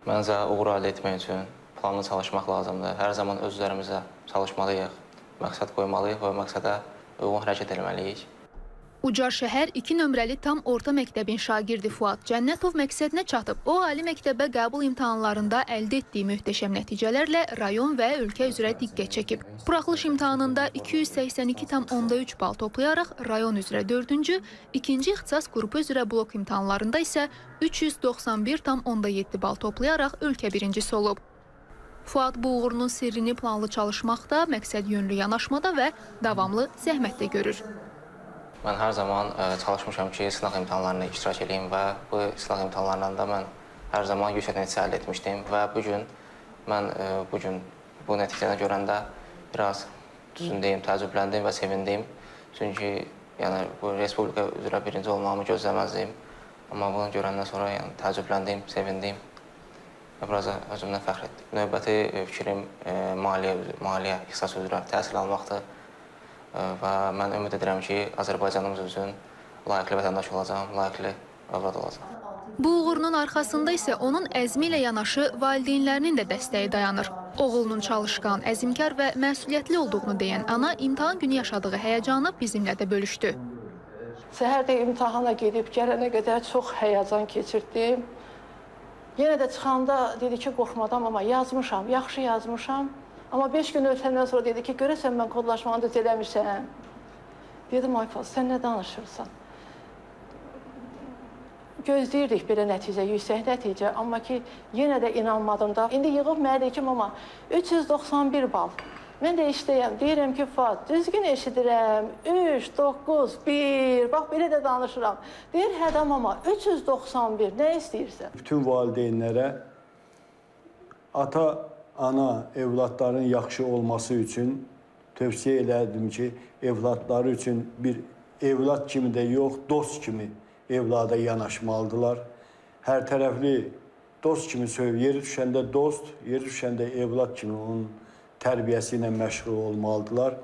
Məncə, uğur əldə etmək üçün planlı çalışmaq lazımdır. Hər zaman öz üzərimizə çalışmalıyıq, məqsəd qoymalıyıq və məqsədə uyğun hərəkət etməliyik. Ucar şəhər 2 nömrəli tam orta məktəbin şagirdi Fuad Cənnətov məqsədinə çatıb. O, ali məktəbə qəbul imtahanlarında əldə etdiyi möhtəşəm nəticələrlə rayon və ölkə üzrə diqqət çəkib. Buraxılış imtahanında 282,3 bal toplayaraq rayon üzrə 4-cü, ikinci ixtisas qrupu üzrə blok imtahanlarında isə 391,7 bal toplayaraq ölkə birincisi olub. Fuad bu uğurunun sirrini planlı çalışmaqda, məqsəd yönlü yanaşmada və davamlı zəhmətdə görür. Mən hər zaman çalışmışam ki, sınaq imtahanlarına iştirak edeyim və bu sınaq imtahanlarından da mən hər zaman yüksək nəticə əldə etmişdim və mən bu nəticəni görəndə biraz düzündeyim, təəccübləndim və sevindim. Çünki bu respublika üzrə birinci olmağımı gözləməzdim. Amma bunu görəndən sonra təəccübləndim, sevindim və biraz özümdən fəxr etdim. Növbəti fikrim maliyyə ixtisas üzrə təhsil almaqdır. Və mən ümid edirəm ki, Azərbaycanımız üçün layiqli vətəndaş olacağam, layiqli övlad olacağam. Bu uğurunun arxasında isə onun əzmi ilə yanaşı valideynlərinin də dəstəyi dayanır. Oğlunun çalışqan, əzmkar və məsuliyyətli olduğunu deyən ana imtahan günü yaşadığı həyəcanı bizimlə də bölüşdü. Səhər də imtahana gedib gələnə qədər çox həyəcan keçirdim. Yenə də çıxanda dedi ki, qorxmadan, amma yazmışam, yaxşı yazmışam. Amma 5 gün ötəndən sonra dedi ki, görəsən mən kodlaşmanı düz eləmişəm. Dedim, ay Faz, sən nə danışırsan? Gözləyirdik belə nəticə, yüksək nəticə, amma ki, yenə də inanmadım da. İndi yığıb məlikim, amma 391 bal. Mən də işləyəm, deyirəm ki, Faz, düzgün eşidirəm, 3, 9, 1, bax, belə də danışıram. Deyir, hədəm, amma 391, nə istəyirsən? Bütün valideynlərə ana evladların yaxşı olması üçün tövsiyə elədim ki, evladları üçün bir evlad kimi də yox, dost kimi evlada yanaşmalıdırlar. Hər tərəfli dost kimi yeri düşəndə dost, yeri düşəndə evlad kimi onun tərbiyəsi ilə məşğul olmalıdırlar.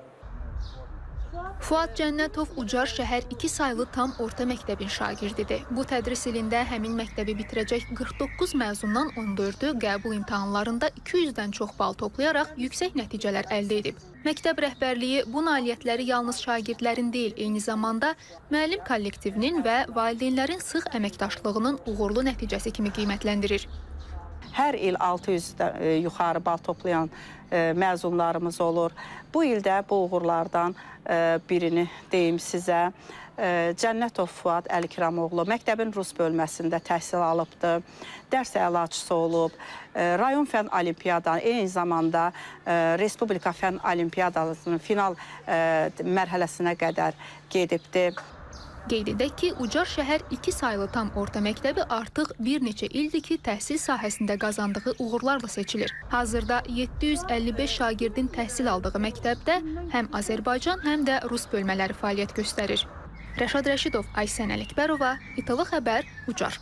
Fuad Cənnətov Ucar şəhər 2 saylı tam orta məktəbin şagirdidir. Bu tədris ilində həmin məktəbi bitirəcək 49 məzundan 14-ü qəbul imtahanlarında 200-dən çox bal toplayaraq yüksək nəticələr əldə edib. Məktəb rəhbərliyi bu nailiyyətləri yalnız şagirdlərin deyil, eyni zamanda müəllim kollektivinin və valideynlərin sıx əməkdaşlığının uğurlu nəticəsi kimi qiymətləndirir. Hər il 600-dən yuxarı bal toplayan məzunlarımız olur. Bu ildə bu uğurlardan birini deyim sizə. Cənnətov Fuad Əlikramoğlu məktəbin rus bölməsində təhsil alıbdır. Dərs əlaçısı olub. Rayon fənn olimpiyadanı, eyni zamanda Respublika fənn olimpiyadasının final mərhələsinə qədər gedibdir. Qeyd edək ki, Ucar şəhər 2 saylı tam orta məktəbi artıq bir neçə ildir ki, təhsil sahəsində qazandığı uğurlarla seçilir. Hazırda 755 şagirdin təhsil aldığı məktəbdə həm Azərbaycan, həm də rus bölmələri fəaliyyət göstərir. Rəşad Rəşidov, Aysən Ələkbərova, İTV Xəbər, Ucar.